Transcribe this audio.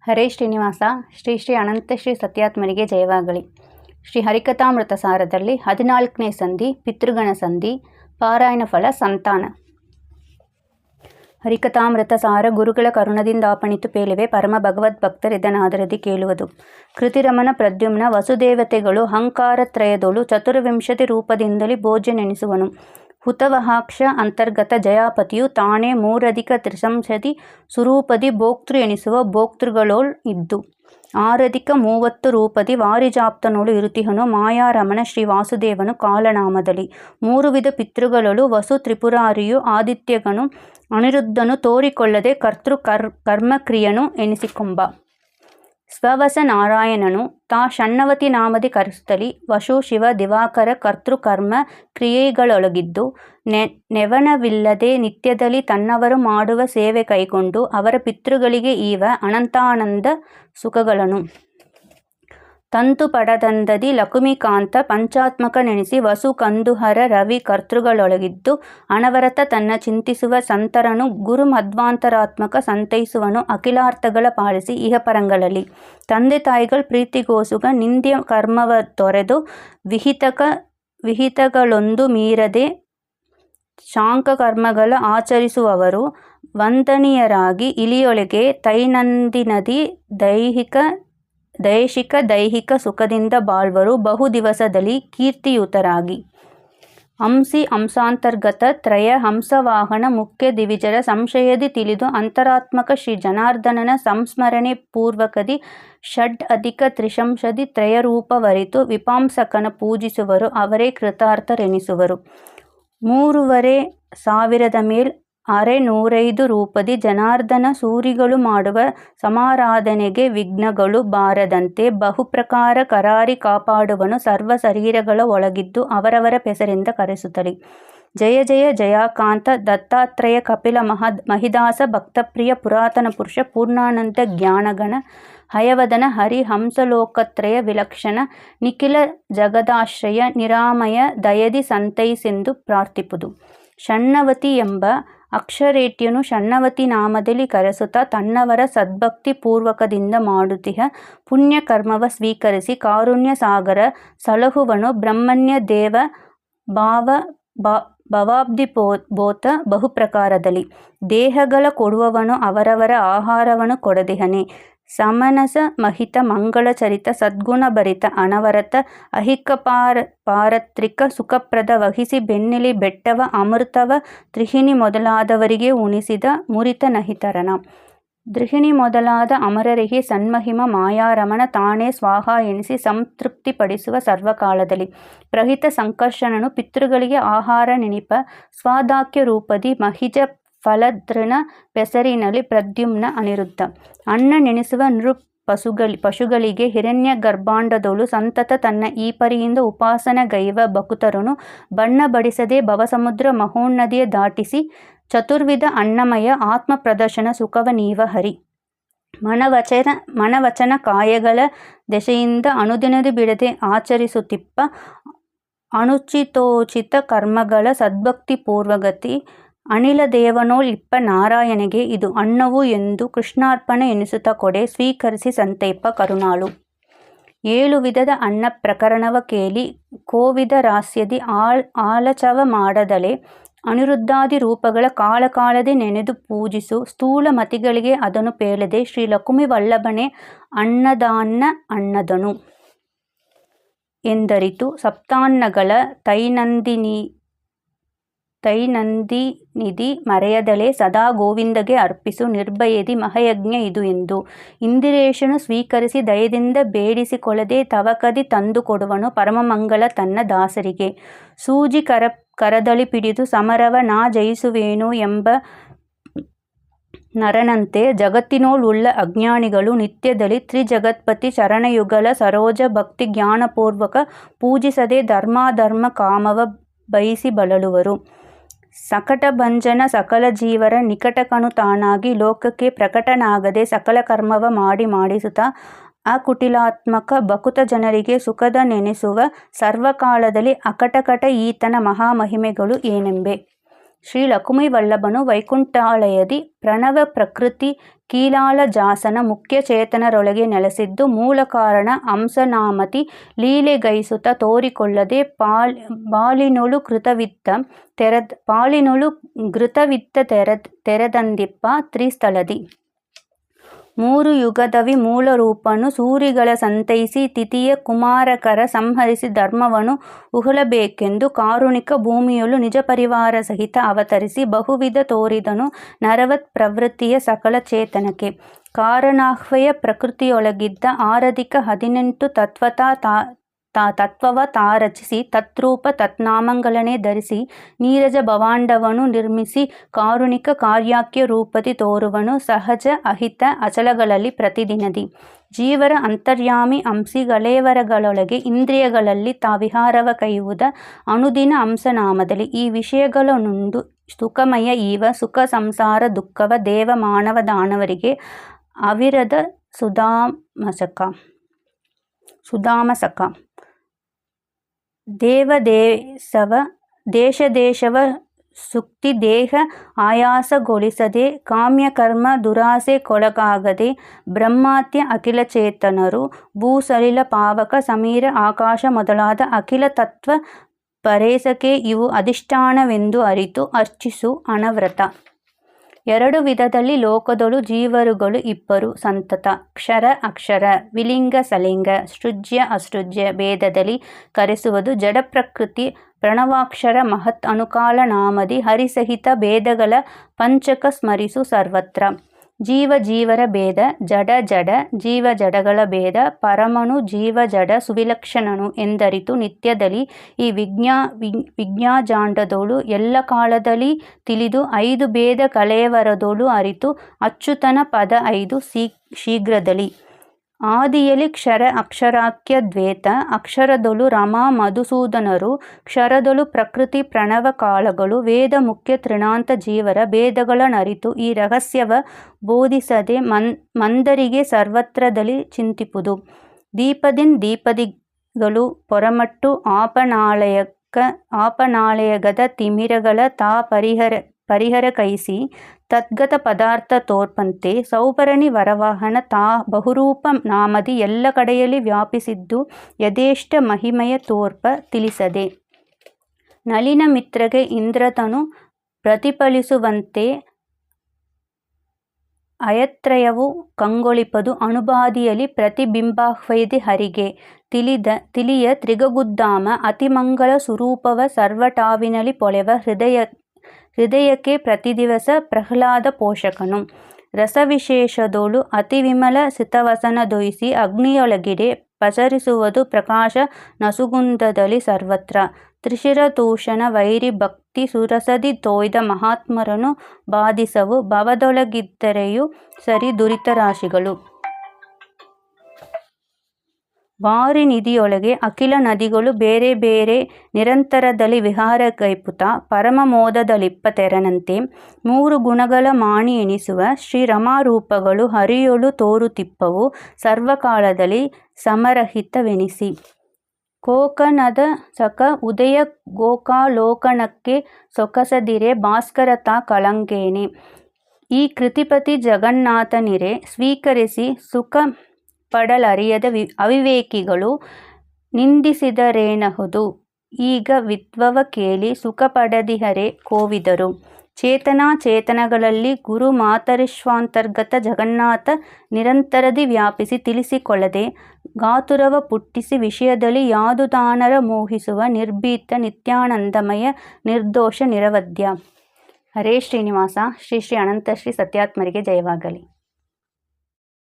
ಹರೇ ಶ್ರೀನಿವಾಸ. ಶ್ರೀ ಶ್ರೀ ಅನಂತ ಶ್ರೀ ಸತ್ಯಾತ್ಮರಿಗೆ ಜಯವಾಗಲಿ. ಶ್ರೀ ಹರಿಕಥಾಮೃತ ಸಾರದಲ್ಲಿ 14ನೇ ಸಂಧಿ ಪಿತೃಗಣ ಸಂಧಿ. ಪಾರಾಯಣ ಫಲ ಸಂತಾನ. ಹರಿಕಥಾಮೃತ ಸಾರ ಗುರುಗಳ ಕರುಣದಿಂದಾಪಣಿತು ಪೇಲಿವೆ ಪರಮ ಭಗವದ್ಭಕ್ತರಿದನಾದರದಿ ಕೇಳುವುದು. ಕೃತಿರಮನ ಪ್ರದ್ಯುಮ್ನ ವಸುದೇವತೆಗಳು ಅಹಂಕಾರತ್ರಯದೊಳು 24 ರೂಪದಿಂದಲೇ ಭೋಜ್ಯನೆನಿಸುವನು. ಹುತವಹಾಕ್ಷ ಅಂತರ್ಗತ ಜಯಾಪತಿಯು ತಾನೇ 3+3 ಸುರೂಪದಿ ಭೋಕ್ತೃ ಎನಿಸುವ ಭೋಕ್ತೃಗಳೋಳ್ ಇದ್ದು 6+30 ರೂಪದಿ ವಾರಿಜಾಪ್ತನೋಳು ಇರುತಿಹನು ಮಾಯಾರಮಣ ಶ್ರೀ ವಾಸುದೇವನು ಕಾಲನಾಮದಲ್ಲಿ. 3 ವಿಧ ಪಿತೃಗಳೊಳು ವಸು ತ್ರಿಪುರಾರಿಯು ಆದಿತ್ಯಗನು ಅನಿರುದ್ಧನು ತೋರಿಕೊಳ್ಳದೆ ಕರ್ತೃ ಕರ್ಮಕ್ರಿಯನು ಎನಿಸಿಕೊಂಬ. ಸ್ವವಸ ನಾರಾಯಣನು ತಾ ಷಣ್ಣವತಿ ನಾಮದಿ ಕರೆಸುತ್ತಲಿ ವಶು ಶಿವ ದಿವಾಕರ ಕರ್ತೃಕರ್ಮ ಕ್ರಿಯೆಗಳೊಳಗಿದ್ದು ನೆವನವಿಲ್ಲದೆ ನಿತ್ಯದಲ್ಲಿ ತನ್ನವರು ಮಾಡುವ ಸೇವೆ ಕೈಗೊಂಡು ಅವರ ಪಿತೃಗಳಿಗೆ ಈವ ಅನಂತಾನಂದ ಸುಖಗಳನ್ನು ತಂತು ಪಡದಂದದಿ ಲಕುಮಿಕಾಂತ ಪಂಚಾತ್ಮಕ ನೆನೆಸಿ ವಸು ಕಂದುಹರ ರವಿ ಕರ್ತೃಗಳೊಳಗಿದ್ದು ಅನವರತ ತನ್ನ ಚಿಂತಿಸುವ ಸಂತರನು ಗುರು ಮಧ್ವಾಂತರಾತ್ಮಕ ಸಂತೈಸುವನು ಅಖಿಲಾರ್ಥಗಳ ಪಾಲಿಸಿ ಇಹಪರಂಗಳಲ್ಲಿ. ತಂದೆ ತಾಯಿಗಳ ಪ್ರೀತಿಗೋಸುಗ ನಿಂದ್ಯ ಕರ್ಮವ ತೊರೆದು ವಿಹಿತಗಳೊಂದು ಮೀರದೆ ಶಾಂಕ ಕರ್ಮಗಳ ಆಚರಿಸುವವರು ವಂದನೀಯರಾಗಿ ಇಲಿಯೊಳಗೆ ತೈನಂದಿನದಿ ದೈಹಿಕ ಸುಖದಿಂದ ಬಾಳ್ವರು ಬಹು ದಿವಸದಲ್ಲಿ ಕೀರ್ತಿಯುತರಾಗಿ. ಹಂಸಿ ಹಂಸಾಂತರ್ಗತ ತ್ರಯ ಹಂಸವಾಹನ ಮುಖ್ಯ ದಿವಿಜರ ಸಂಶಯದಿ ತಿಳಿದು ಅಂತರಾತ್ಮಕ ಶ್ರೀ ಜನಾರ್ದನನ ಸಂಸ್ಮರಣೆ ಪೂರ್ವಕದಿ ಷಡ್+3 ತ್ರಯರೂಪವರಿತು ವಿಪಾಂಸಕನ ಪೂಜಿಸುವರು ಅವರೇ ಕೃತಾರ್ಥರೆನಿಸುವರು. 3,500 ಮೇಲ್ 105 ರೂಪದಿ ಜನಾರ್ದನ ಸೂರಿಗಳು ಮಾಡುವ ಸಮಾರಾಧನೆಗೆ ವಿಘ್ನಗಳು ಬಾರದಂತೆ ಬಹುಪ್ರಕಾರ ಕರಾರಿ ಕಾಪಾಡುವನು ಸರ್ವ ಶರೀರಗಳ ಒಳಗಿದ್ದು ಅವರವರ ಪೆಸರಿಂದ ಕರೆಸುತ್ತಲಿ. ಜಯ ಜಯ ಜಯಾಕಾಂತ ದತ್ತಾತ್ರೇಯ ಕಪಿಲ ಮಹಿದಾಸ ಭಕ್ತಪ್ರಿಯ ಪುರಾತನ ಪುರುಷ ಪೂರ್ಣಾನಂದ ಜ್ಞಾನಗಣ ಹಯವದನ ಹರಿ ಹಂಸಲೋಕತ್ರಯ ವಿಲಕ್ಷಣ ನಿಖಿಲ ಜಗದಾಶ್ರಯ ನಿರಾಮಯ ದಯದಿ ಸಂತೈಸೆಂದು ಪ್ರಾರ್ಥಿಪುದು. ಷಣ್ಣವತಿ ಎಂಬ ಅಕ್ಷರೇಟ್ಯನು ಷಣ್ಣವತಿ ನಾಮದಲ್ಲಿ ಕರೆಸುತ್ತಾ ತನ್ನವರ ಸದ್ಭಕ್ತಿ ಪೂರ್ವಕದಿಂದ ಮಾಡುತ್ತಿಹ ಪುಣ್ಯ ಕರ್ಮವ ಸ್ವೀಕರಿಸಿ ಕಾರುಣ್ಯ ಸಾಗರ ಸಲಹುವನು ಬ್ರಹ್ಮಣ್ಯ ದೇವ ಭವಾಬ್ಧಿಬೋತ ಬಹುಪ್ರಕಾರದಲ್ಲಿ. ದೇಹಗಳ ಕೊಡುವವನು ಅವರವರ ಆಹಾರವನ್ನು ಕೊಡದಿಹನೆ. ಸಮನಸ ಮಹಿತ ಮಂಗಳ ಚರಿತ ಸದ್ಗುಣ ಭರಿತ ಅನವರತ ಅಹಿಕ ಪಾರತ್ರಿಕ ಸುಖಪ್ರದ ವಹಿಸಿ ಬೆನ್ನೆಲಿ ಬೆಟ್ಟವ ಅಮೃತವ ತ್ರಿಹಿಣಿ ಮೊದಲಾದವರಿಗೆ ಉಣಿಸಿದ ಮುರಿತ ನಹಿತರನ. ದ್ರಿಹಿಣಿ ಮೊದಲಾದ ಅಮರರಿಗೆ ಸನ್ಮಹಿಮ ಮಾಯಾರಮಣ ತಾನೇ ಸ್ವಾಹ ಎನಿಸಿ ಸಂತೃಪ್ತಿಪಡಿಸುವ ಸರ್ವಕಾಲದಲ್ಲಿ. ಪ್ರಹಿತ ಸಂಕರ್ಷಣನು ಪಿತೃಗಳಿಗೆ ಆಹಾರ ನೆನಿಪ ಸ್ವಾದಾಕ್ಯ ರೂಪದಿ ಮಹಿಜ ಫಲದೃಣ ಪೆಸರಿನಲ್ಲಿ ಪ್ರದ್ಯುಮ್ನ ಅನಿರುದ್ಧ. ಅನ್ನ ನೆನೆಸುವ ಪಶುಗಳಿಗೆ ಹಿರಣ್ಯ ಗರ್ಭಾಂಡದೊಳು ಸಂತತ ತನ್ನ ಈ ಪರಿಯಿಂದ ಉಪಾಸನಗೈವ ಭಕುತರನು ಬಣ್ಣ ಬಡಿಸದೆ ಭವಸಮುದ್ರ ಮಹೋನ್ನದಿಯ ದಾಟಿಸಿ ಚತುರ್ವಿಧ ಅನ್ನಮಯ ಆತ್ಮ ಪ್ರದರ್ಶನ ಸುಖವ ನೀವ ಹರಿ. ಮನವಚನ ಕಾಯಗಳ ದೆಸೆಯಿಂದ ಅನುದಿನದಿ ಬಿಡದೆ ಆಚರಿಸುತ್ತಿಪ್ಪ ಅನುಚಿತೋಚಿತ ಕರ್ಮಗಳ ಸದ್ಭಕ್ತಿ ಪೂರ್ವಗತಿ ಅನಿಲ ದೇವನೋಳ್ ಇಪ್ಪ ನಾರಾಯಣಗೆ ಇದು ಅನ್ನವು ಎಂದು ಕೃಷ್ಣಾರ್ಪಣೆ ಎನಿಸುತ್ತ ಕೊಡೆ ಸ್ವೀಕರಿಸಿ ಸಂತೈಪ ಕರುಣಾಳು. 7 ವಿಧದ ಅನ್ನ ಪ್ರಕರಣವ ಕೇಳಿ ಕೋವಿದ ರಾಸ್ಯದಿ ಆಲಚವ ಮಾಡದಲೆ ಅನಿರುದ್ಧಾದಿ ರೂಪಗಳ ಕಾಲಕಾಲದೆ ನೆನೆದು ಪೂಜಿಸು ಸ್ಥೂಲ ಮತಿಗಳಿಗೆ ಅದನ್ನು ಪೇಳದೆ ಶ್ರೀ ಲಕುಮಿ ವಲ್ಲಭನೆ ಅನ್ನದನು ಎಂದರಿತು ಸಪ್ತಾನ್ನಗಳ ತೈನಂದಿನಿಧಿ ಮರೆಯದಲೆ ಸದಾ ಗೋವಿಂದಗೆ ಅರ್ಪಿಸು ನಿರ್ಭಯದಿ ಮಹಯಜ್ಞ ಇದು ಎಂದು. ಇಂದಿರೇಶನು ಸ್ವೀಕರಿಸಿ ದಯದಿಂದ ಬೇಡಿಸಿಕೊಳ್ಳದೆ ತವಕದಿ ತಂದು ಕೊಡುವನು ಪರಮಮಂಗಳ ತನ್ನ ದಾಸರಿಗೆ. ಸೂಜಿ ಕರದಳಿ ಪಿಡಿದು ಸಮರವ ನಾ ಜಯಿಸುವೇನು ಎಂಬ ನರನಂತೆ ಜಗತ್ತಿನೋಳ್ ಉಳ್ಳ ಅಜ್ಞಾನಿಗಳು ನಿತ್ಯದಲ್ಲಿ ತ್ರಿಜಗತ್ಪತಿ ಚರಣಯುಗಲ ಸರೋಜ ಭಕ್ತಿ ಜ್ಞಾನಪೂರ್ವಕ ಪೂಜಿಸದೆ ಧರ್ಮಾಧರ್ಮ ಕಾಮವ ಬಯಸಿ ಬಳಲುವರು. ಸಕಟಭಂಜನ ಸಕಲ ಜೀವರ ನಿಕಟಕನು ತಾನಾಗಿ ಲೋಕಕ್ಕೆ ಪ್ರಕಟನಾಗದೆ ಸಕಲ ಕರ್ಮವ ಮಾಡಿಸುತ್ತ ಅಕುಟಿಲಾತ್ಮಕ ಭಕುತ ಜನರಿಗೆ ಸುಖದ ನೆನೆಸುವ ಸರ್ವಕಾಲದಲ್ಲಿ ಅಕಟಕಟ ಈತನ ಮಹಾಮಹಿಮೆಗಳು ಏನೆಂಬೆ. ಶ್ರೀ ಲಕುಮಿ ವಲ್ಲಭನು ವೈಕುಂಠಾಲಯದಿ ಪ್ರಣವ ಪ್ರಕೃತಿ ಕೀಲಾಳಜಾಸನ ಮುಖ್ಯ ಚೇತನರೊಳಗೆ ನೆಲೆಸಿದ್ದು ಮೂಲ ಕಾರಣ ಹಂಸನಾಮತಿ ಲೀಲೆಗೈಸುತ್ತ ತೋರಿಕೊಳ್ಳದೆ ಪಾಲಿನೊಳು ಘೃತವಿತ್ತ ತೆರೆದಂದಿಪ್ಪ ತ್ರಿಸ್ಥಳದಿ. ಮೂರು ಯುಗದವಿ ಮೂಲ ರೂಪನು ಸೂರಿಗಳ ಸಂತೈಸಿ ತಿಥಿಯ ಕುಮಾರಕರ ಸಂಹರಿಸಿ ಧರ್ಮವನು ಉಹುಳಬೇಕೆಂದು ಕಾರುಣಿಕ ಭೂಮಿಯೊಳು ನಿಜ ಪರಿವಾರ ಸಹಿತ ಅವತರಿಸಿ ಬಹುವಿಧ ತೋರಿದನು ನರವತ್ ಪ್ರವೃತ್ತಿಯ ಸಕಲ ಚೇತನಕ್ಕೆ. ಕಾರಣಾಹ್ವಯ ಪ್ರಕೃತಿಯೊಳಗಿದ್ದ ಆರಧಿಕ 18 ತತ್ವವ ತಾರಚಿಸಿ ತತ್ರೂಪ ತತ್ನಾಮಗಳನ್ನೇ ಧರಿಸಿ ನೀರಜ ಭವಾಂಡವನು ನಿರ್ಮಿಸಿ ಕಾರುಣಿಕ ಕಾರ್ಯಾಖ್ಯ ರೂಪದಿ ತೋರುವನು ಸಹಜ ಅಹಿತ ಅಚಲಗಳಲ್ಲಿ ಪ್ರತಿದಿನದಿ. ಜೀವರ ಅಂತರ್ಯಾಮಿ ಹಂಸಿಗಳೆಯವರಗಳೊಳಗೆ ಇಂದ್ರಿಯಗಳಲ್ಲಿ ವಿಹಾರವ ಕೈಯುವುದ ಅನುದಿನ ಹಂಸನಾಮದಲ್ಲಿ. ಈ ವಿಷಯಗಳನ್ನುಂಡು ಸುಖಮಯ ಈವ ಸುಖ ಸಂಸಾರ ದುಃಖವ ದೇವ ಮಾನವ ದಾನವರಿಗೆ ಅವಿರದ ಸುಧಾಮಸಕ. ದೇಶದೇಶವ ಸುಕ್ತಿ ದೇಹ ಆಯಾಸಗೊಳಿಸದೆ ಕಾಮ್ಯಕರ್ಮ ದುರಾಸೆಗೊಳಗಾಗದೆ ಬ್ರಹ್ಮಾತ್ಯ ಅಖಿಲ ಚೇತನರು ಭೂಸಲಿಲ ಪಾವಕ ಸಮೀರ ಆಕಾಶ ಮೊದಲಾದ ಅಖಿಲ ತತ್ವ ಪರೇಸಕೆ ಇವು ಅಧಿಷ್ಠಾನವೆಂದು ಅರಿತು ಅರ್ಚಿಸು ಅನವರತ. ಎರಡು ವಿಧದಲ್ಲಿ ಲೋಕದೊಳು ಜೀವರುಗಳು ಇಬ್ಬರು ಸಂತತ. ಕ್ಷರ ಅಕ್ಷರ ವಿಲಿಂಗ ಸಲಿಂಗ ಸೃಜ್ಯ ಅಸೃಜ್ಯ ಭೇದದಲ್ಲಿ ಕರೆಸುವುದು ಜಡ ಪ್ರಕೃತಿ ಪ್ರಣವಾಕ್ಷರ ಮಹತ್ ಅನುಕಾಲ ನಾಮದಿ ಹರಿಸಹಿತ ಭೇದಗಳ ಪಂಚಕ ಸ್ಮರಿಸು ಸರ್ವತ್ರ. ಜೀವ ಜೀವರ ಭೇದ ಜಡ ಜಡ ಜೀವ ಜಡಗಳ ಭೇದ ಪರಮನು ಜೀವ ಜಡ ಸುವಿಲಕ್ಷಣನು ಎಂದರಿತು ನಿತ್ಯದಲ್ಲಿ ಈ ವಿಜ್ಞಾಜಾಂಡದೋಳು ಎಲ್ಲ ಕಾಲದಲ್ಲಿ ತಿಳಿದು 5 ಭೇದ ಕಳೆಯವರದೋಳು ಅರಿತು ಅಚ್ಯುತನ ಪದ 5 ಶೀಘ್ರದಲ್ಲಿ. ಆದಿಯಲ್ಲಿ ಕ್ಷರ ಅಕ್ಷರಾಖ್ಯ ದ್ವೇತ ಅಕ್ಷರದೊಳು ರಮಾ ಮಧುಸೂದನರು ಕ್ಷರದೊಳು ಪ್ರಕೃತಿ ಪ್ರಣವ ಕಾಲಗಳು ವೇದ ಮುಖ್ಯ ತೃಣಾಂತ ಜೀವರ ಭೇದಗಳನ್ನರಿತು ಈ ರಹಸ್ಯವ ಬೋಧಿಸದೆ ಮಂದರಿಗೆ ಸರ್ವತ್ರದಲ್ಲಿ ಚಿಂತಿಪುದು. ದೀಪದಿಗಳು ಪೊರಮಟ್ಟು ಆಪನಾಳಯಗದ ತಿಮಿರಗಳ ಪರಿಹರ ಕೈಸಿ ತದ್ಗತ ಪದಾರ್ಥ ತೋರ್ಪಂತೆ ಸೌಪರ್ಣಿ ವರವಾಹನ ಬಹುರೂಪ ನಾಮದಿ ಎಲ್ಲ ಕಡೆಯಲ್ಲಿ ವ್ಯಾಪಿಸಿದ್ದು ಯಥೇಷ್ಟ ಮಹಿಮೆಯ ತೋರ್ಪ ತಿಳಿಸದೆ. ನಳಿನ ಮಿತ್ರಗೆ ಇಂದ್ರತನು ಪ್ರತಿಫಲಿಸುವಂತೆ ಅಯತ್ರಯವು ಕಂಗೊಳಿಪದು ಅಣುಬಾದಿಯಲ್ಲಿ ಪ್ರತಿಬಿಂಬಾಹ್ವಯದಿ ಹರಿಗೆ ತಿಳಿಯ ತ್ರಿಗಗುದ್ದಾಮ ಅತಿಮಂಗಳ ಸ್ವರೂಪವ ಸರ್ವಟಾವಿನಲ್ಲಿ ಪೊಳೆವ ಹೃದಯಕ್ಕೆ ಪ್ರತಿದಿವಸ ಪ್ರಹ್ಲಾದ ಪೋಷಕನು. ರಸವಿಶೇಷದೋಳು ಅತಿ ವಿಮಲ ಸಿತವಸನದೊಯಿಸಿ ಅಗ್ನಿಯೊಳಗಿಡೆ ಪಸರಿಸುವುದು ಪ್ರಕಾಶ ನಸುಗುಂದದಲ್ಲಿ ಸರ್ವತ್ರ. ತ್ರಿಶಿರದೂಷಣ ವೈರಿ ಭಕ್ತಿ ಸುರಸದಿ ತೋಯ್ದ ಮಹಾತ್ಮರನು ಬಾಧಿಸವು ಭವದೊಳಗಿದ್ದರೆಯೂ ಸರಿ ದುರಿತರಾಶಿಗಳು. ವಾರಿನಿಧಿಯೊಳಗೆ ಅಖಿಲ ನದಿಗಳು ಬೇರೆ ಬೇರೆ ನಿರಂತರದಲ್ಲಿ ವಿಹಾರಗೈಪುತ ಪರಮ ಮೋದದಲಿಪ್ಪ ತೆರನಂತೆ 3 ಗುಣಗಳ ಮಾಣಿ ಎನಿಸುವ ಶ್ರೀರಮಾರೂಪಗಳು ಹರಿಯೊಳು ತೋರುತಿಪ್ಪವು ಸರ್ವಕಾಲದಲ್ಲಿ ಸಮರಹಿತವೆನಿಸಿ. ಕೋಕನದ ಸಕ ಉದಯ ಗೋಕಾಲೋಕನಕ್ಕೆ ಸೊಕಸದಿರೆ ಭಾಸ್ಕರತ ಕಳಂಕೇನೆ. ಈ ಕೃತಿಪತಿ ಜಗನ್ನಾಥನಿರೆ ಸ್ವೀಕರಿಸಿ ಸುಖ ಪಡಲರಿಯದ ಅವಿವೇಕಿಗಳು ನಿಂದಿಸಿದರೇನಹುದು. ಈಗ ವಿದ್ವವ ಕೇಳಿ ಸುಖ ಪಡೆದಿಹರೆ ಕೋವಿದರು. ಚೇತನಾಚೇತನಗಳಲ್ಲಿ ಗುರು ಮಾತರಿಶ್ವಾಂತರ್ಗತ ಜಗನ್ನಾಥ ನಿರಂತರದಿ ವ್ಯಾಪಿಸಿ ತಿಳಿಸಿಕೊಳ್ಳದೆ ಗಾತುರವ ಪುಟ್ಟಿಸಿ ವಿಷಯದಲ್ಲಿ ಯಾದುದಾನರ ಮೋಹಿಸುವ ನಿರ್ಭೀತ ನಿತ್ಯಾನಂದಮಯ ನಿರ್ದೋಷ ನಿರವಧ್ಯ. ಹರೇ ಶ್ರೀನಿವಾಸ. ಶ್ರೀ ಶ್ರೀ ಅನಂತ ಶ್ರೀ ಸತ್ಯಾತ್ಮರಿಗೆ ಜಯವಾಗಲಿ.